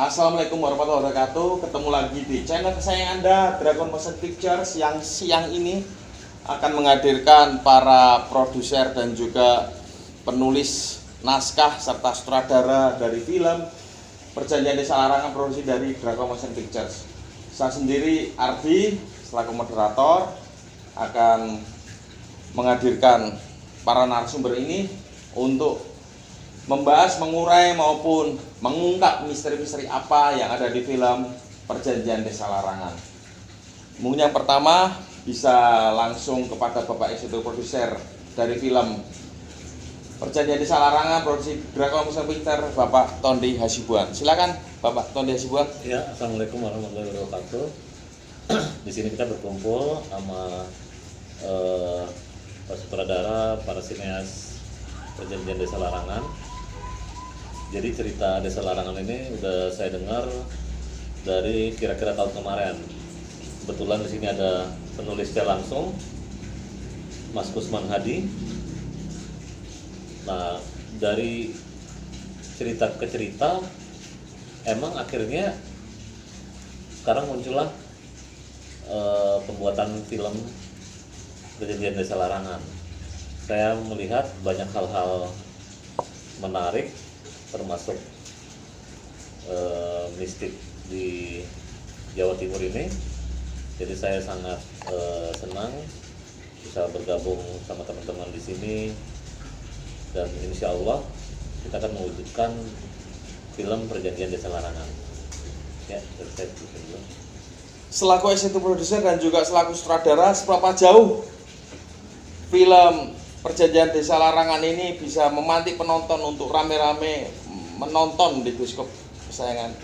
Assalamualaikum warahmatullahi wabarakatuh. Ketemu lagi di channel kesayangan Anda, Dragon Motion Pictures, yang siang ini akan menghadirkan para produser dan juga penulis naskah serta sutradara dari film Perjanjian Desa Larangan, produksi dari Dragon Motion Pictures. Saya sendiri Ardi selaku moderator akan menghadirkan para narasumber ini untuk membahas, mengurai maupun mengungkap misteri-misteri apa yang ada di film Perjanjian Desa Larangan. Mungkin yang pertama bisa langsung kepada Bapak Eksekutif Produser dari film Perjanjian Desa Larangan, produksi Dragon Motion Pictures, Bapak Tondi Hasibuan. Silakan Bapak Tondi Hasibuan. Ya, assalamualaikum warahmatullahi wabarakatuh. Di sini kita berkumpul sama para sutradara, para sineas Perjanjian Desa Larangan. Jadi cerita Desa Larangan ini udah saya dengar dari kira-kira tahun kemarin. Kebetulan di sini ada penulisnya langsung, Mas Kusman Hadi. Nah, dari cerita ke cerita, emang akhirnya sekarang muncullah pembuatan film Perjanjian Desa Larangan. Saya melihat banyak hal-hal menarik, termasuk mistik di Jawa Timur ini. Jadi saya sangat senang bisa bergabung sama teman-teman di sini, dan insya Allah kita akan mewujudkan film Perjanjian Desa Larangan. Ya, saya dulu. Selaku eksekutif produser dan juga selaku sutradara, seberapa jauh film Perjanjian Desa Larangan ini bisa memantik penonton untuk rame-rame menonton di bioskop kesayangan?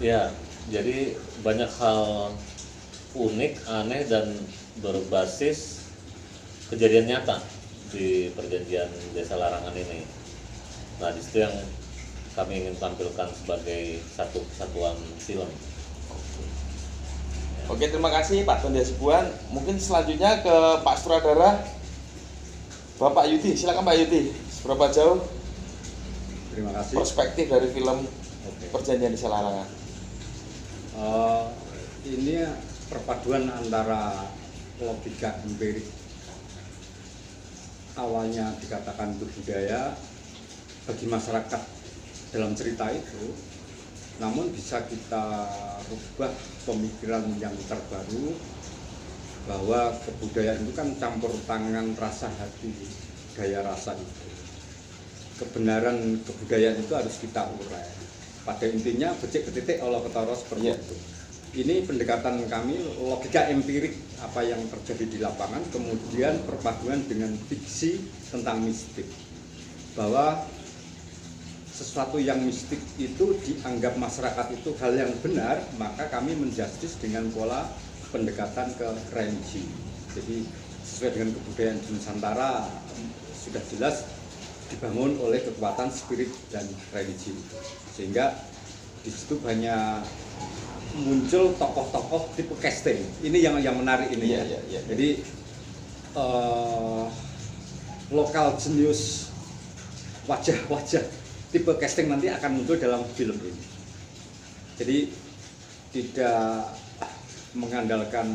Ya, jadi banyak hal unik, aneh, dan berbasis kejadian nyata di Perjanjian Desa Larangan ini. Nah, disitu yang kami ingin tampilkan sebagai satu kesatuan film. Oke, terima kasih Pak Tondi Hasibuan. Mungkin selanjutnya ke Pak Sutradara, Bapak Yudi. Silakan Pak Yudi, seberapa jauh Terima kasih. perspektif dari film Perjanjian Desa Larangan? Ini perpaduan antara logika empirik, awalnya dikatakan itu budaya bagi masyarakat dalam cerita itu, namun bisa kita rubah pemikiran yang terbaru bahwa kebudayaan itu kan campur tangan rasa hati, gaya rasa itu. Kebenaran kebudayaan itu harus kita urai. Pada intinya becik ketitik Allah ketara seperti itu. Ini pendekatan kami logika empirik apa yang terjadi di lapangan, kemudian perpaduan dengan fiksi tentang mistik. Bahwa sesuatu yang mistik itu dianggap masyarakat itu hal yang benar, maka kami menjustis dengan pola pendekatan ke religi. Jadi sesuai dengan kebudayaan Nusantara sudah jelas dibangun oleh kekuatan spirit dan religi, sehingga di situ banyak muncul tokoh-tokoh tipe casting. Ini yang menarik ini ya. Jadi lokal jenius, wajah-wajah tipe casting nanti akan muncul dalam film ini. Jadi tidak mengandalkan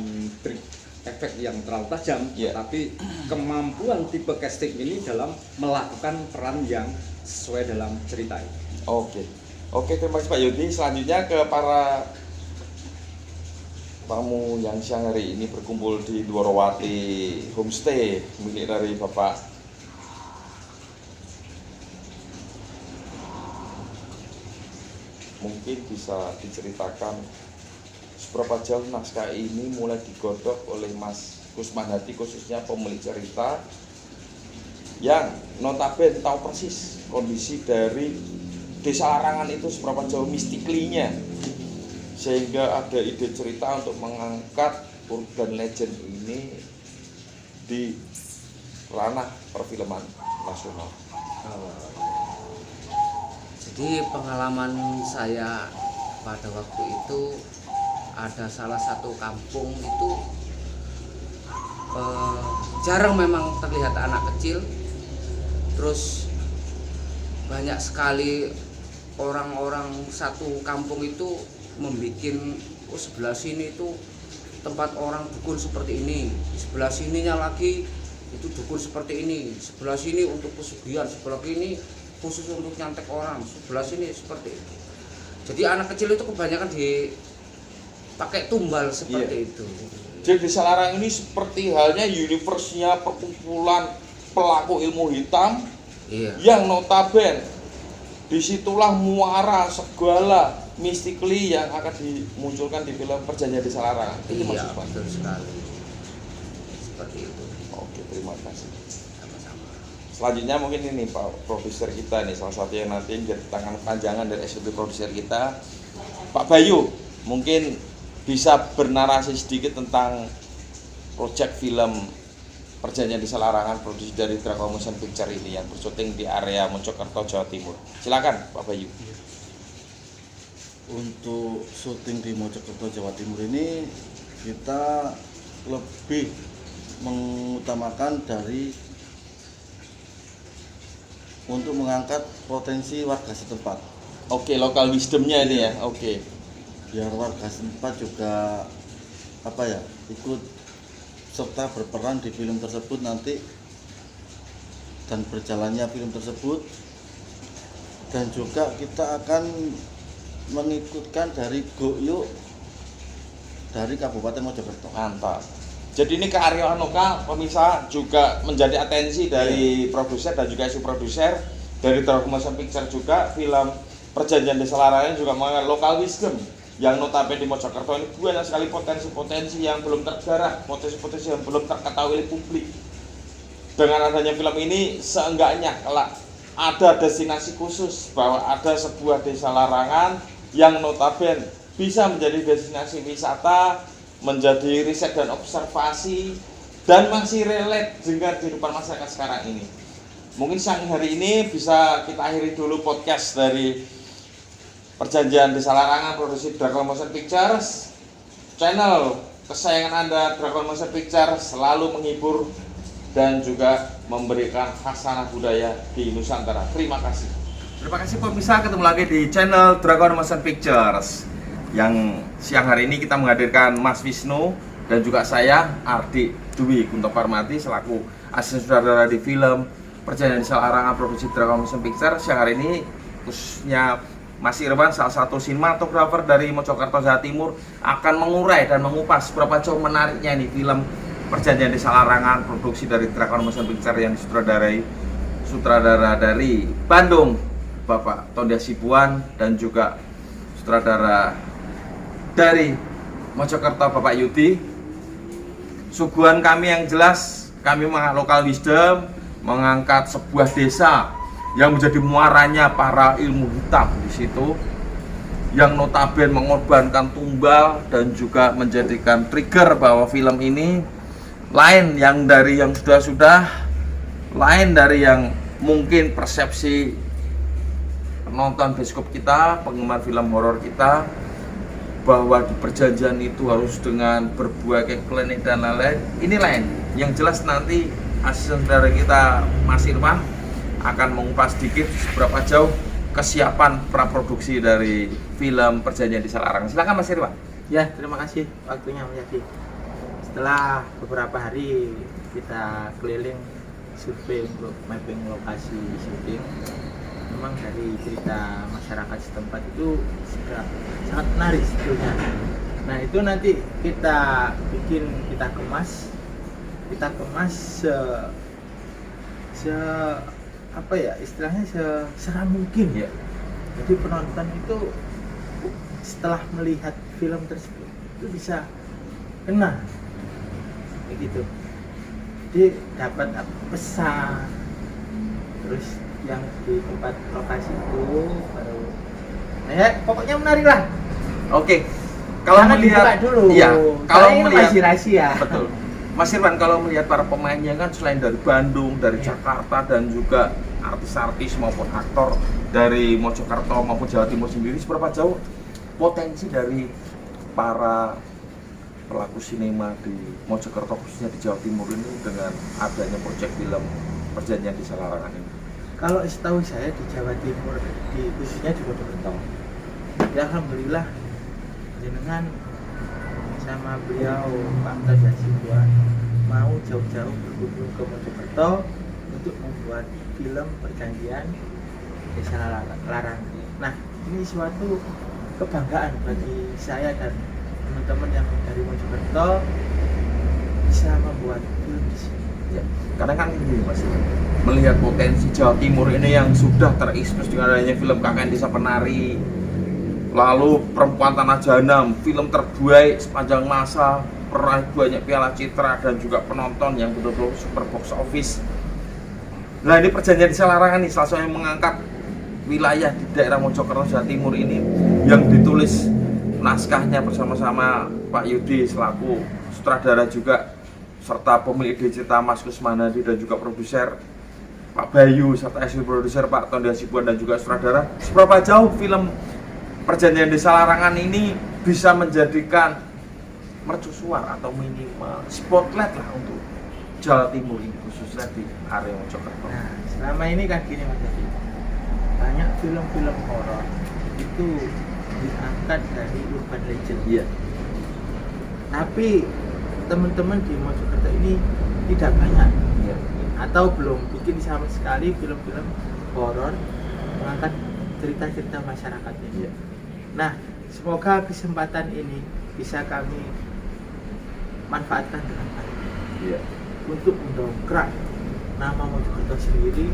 trik efek yang terlalu tajam, tapi kemampuan tipe casting ini dalam melakukan peran yang sesuai dalam cerita ini. Oke, terima kasih Pak Yudi. Selanjutnya ke para tamu yang siang hari ini berkumpul di Dwarowati Homestay milik dari Bapak mungkin bisa diceritakan seberapa jauh naskah ini mulai digodok oleh Mas Kusman Hadi, khususnya pemilik cerita yang notabene tahu persis kondisi dari Desa Larangan itu seberapa jauh mistiklinya, sehingga ada ide cerita untuk mengangkat urban legend ini di ranah perfilman nasional. Jadi pengalaman saya pada waktu itu, ada salah satu kampung itu jarang memang terlihat anak kecil, terus banyak sekali orang-orang satu kampung itu membuat sebelah sini itu tempat orang dukun seperti ini, sebelah sininya lagi itu dukun seperti ini, sebelah sini untuk pesugihan, sebelah ini khusus untuk nyantek orang, sebelah sini seperti itu. Jadi anak kecil itu kebanyakan dipakai tumbal seperti itu. Jadi Desa Larang ini seperti halnya universe-nya perkumpulan pelaku ilmu hitam yang notabene disitulah muara segala mystically yang akan dimunculkan di film Perjanjian Desa Larang. Itu Iya, maksud Pak. betul sekali. Seperti itu. Oke, terima kasih. Sama-sama. Selanjutnya mungkin ini Pak produser kita nih, salah satu yang nanti menjadi tangan panjangan dari eksekutif produser kita, Pak Bayu. Mungkin bisa bernarasi sedikit tentang proyek film Perjanjian Desa Larangan produksi dari Dragon Motion Picture ini yang bersyuting di area Mojokerto, Jawa Timur. Silakan Pak Bayu. Untuk syuting di Mojokerto, Jawa Timur ini kita lebih mengutamakan dari untuk mengangkat potensi warga setempat. Oke, lokal wisdomnya ini ya. Oke. Biar warga setempat juga ikut serta berperan di film tersebut nanti dan berjalannya film tersebut, dan juga kita akan mengikutkan dari Goyuk dari Kabupaten Mojokerto. Mantap. Jadi ini kearifan lokal pemirsa juga menjadi atensi dari produser dan juga isu produser dari Dragon Motion Picture juga. Film Perjanjian Desa Larangan juga mengangkat lokal wisdom yang notabene di Mojokerto ini banyak sekali potensi-potensi yang belum tergarap, potensi-potensi yang belum terketahui oleh publik. Dengan adanya film ini seenggaknya kelak ada destinasi khusus bahwa ada sebuah desa larangan yang notabene bisa menjadi destinasi wisata, menjadi riset dan observasi, dan masih relate dengan kehidupan masyarakat sekarang ini. Mungkin siang hari ini bisa kita akhiri dulu podcast dari Perjanjian Desa Larangan produksi Dragon Motion Pictures. Channel kesayangan Anda, Dragon Motion Pictures, selalu menghibur dan juga memberikan khasanah budaya di Nusantara. Terima kasih. Terima kasih pemirsa, ketemu lagi di channel Dragon Motion Pictures. Yang siang hari ini kita menghadirkan Mas Wisnu dan juga saya Ardi Dwi Kunto Parmati selaku asisten sutradara di film Perjanjian Desa Larangan produksi Dragon Motion Pictures. Siang hari ini khususnya Mas Irwan, salah satu sinematografer dari Mojokerto, Jawa Timur, akan mengurai dan mengupas seberapa jauh menariknya nih film Perjanjian Desa Larangan produksi dari Dragon Motion Picture yang disutradarai sutradara dari Bandung Bapak Tondia Sibuan dan juga sutradara dari Mojokerto Bapak Yudi. Suguhan kami yang jelas, kami mengangkat lokal wisdom, mengangkat sebuah desa yang menjadi muaranya para ilmu hitam di situ, yang notabene mengorbankan tumbal dan juga menjadikan trigger bahwa film ini lain yang dari yang sudah-sudah, lain dari yang mungkin persepsi penonton bioskop kita, penggemar film horor kita, bahwa di perjanjian itu harus dengan berbagai klinik dan lain-lain. Ini lain. Yang jelas nanti asisten dari kita Mas Irwan akan mengupas sedikit seberapa jauh kesiapan praproduksi dari film Perjanjian Desa Larangan. Silakan Mas Irwan. Ya, terima kasih waktunya Mas Yadi. Setelah beberapa hari kita keliling survei untuk mapping lokasi syuting, memang dari cerita masyarakat setempat itu sangat menarik sebetulnya. Nah, itu nanti kita kemas istilahnya seseram mungkin ya. Jadi penonton itu setelah melihat film tersebut itu bisa kena begitu. Jadi dapat pesan, terus yang di tempat lokasi itu baru, pokoknya menarik lah. Oke, kalau jangan melihat dibuka dulu, iya, kalau melihat masih rahasia. Betul. Mas Irwan, kalau melihat para pemainnya kan selain dari Bandung, dari Jakarta dan juga artis-artis maupun aktor dari Mojokerto maupun Jawa Timur sendiri, seberapa jauh potensi dari para pelaku sinema di Mojokerto khususnya di Jawa Timur ini dengan adanya proyek film Perjanjian Desa Larangan ini? Kalau setahu saya di Jawa Timur, khususnya di Mojokerto, ya alhamdulillah jenengan sama beliau Pak Tanda Hasibuan mau jauh-jauh berkunjung ke Mojokerto untuk membuat film Perjanjian Desa Larangan. Nah, ini suatu kebanggaan bagi saya dan teman-teman yang dari Mojokerto bisa membuat film di sini. Ya, karena kan ini Mas, melihat potensi Jawa Timur ini yang sudah terekspos dengan adanya film KKN Desa Penari, lalu Perempuan Tanah Jahanam, film terbaik sepanjang masa, peraih banyak piala citra dan juga penonton yang betul-betul super box office. Nah, ini Perjanjian Desa Larangan nih, salah satu yang mengangkat wilayah di daerah Mojokerto Jawa Timur ini, yang ditulis naskahnya bersama-sama Pak Yudi selaku sutradara juga, serta pemilik ide cerita Mas Kusmanadi dan juga produser Pak Bayu, serta eksekutif produser Pak Tanda Hasibuan dan juga sutradara. Seberapa jauh film Perjanjian Desa Larangan ini bisa menjadikan mercusuar atau minimal spotlight lah untuk Jawa Timur ini, khususnya di area Mojokerto. Nah, selama ini kan gini Mas Yadi, banyak film-film horor itu diangkat dari urban legend. Iya. Tapi teman-teman di Mojokerto ini tidak banyak, Iya. atau belum bikin sama sekali film-film horor mengangkat cerita-cerita masyarakatnya. Iya. Nah, semoga kesempatan ini bisa kami manfaatkan dengan baik Iya. untuk mendongkrak nama Mojokerto sendiri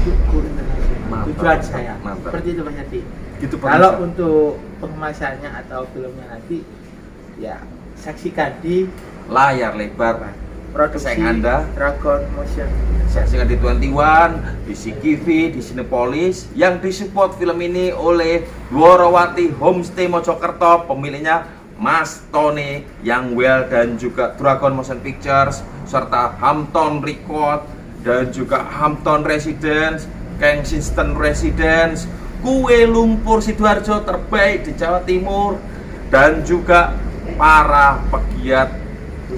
untuk go internasional. Mantap, Tujuan saya mantap. seperti itu Mas Yadi. Gitu Kalau pemirsa. untuk pengemasannya atau filmnya nanti, ya saksikan di Layar Lebar produksi kesayangan Anda. Dragon Motion. Saksikan di 21, di CGV, di Cinepolis, yang disupport film ini oleh Dworawati Homestay Mojokerto, pemiliknya Mas Tony yang well, dan juga Dragon Motion Pictures, serta Hampton Record dan juga Hampton Residence, Kensington Residence, Kue Lumpur Sidoarjo terbaik di Jawa Timur, dan juga para pegiat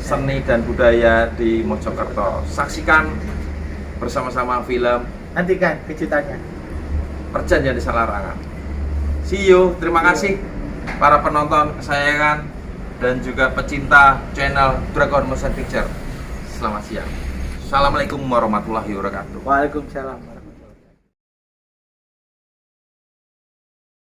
seni dan budaya di Mojokerto. Saksikan bersama-sama film Nantikan kejutannya. Perjanjian Desa Larangan. See you, terima kasih para penonton kesayangan dan juga pecinta channel Dragon Motion Picture. Selamat siang. Assalamualaikum warahmatullahi wabarakatuh. Waalaikumsalam.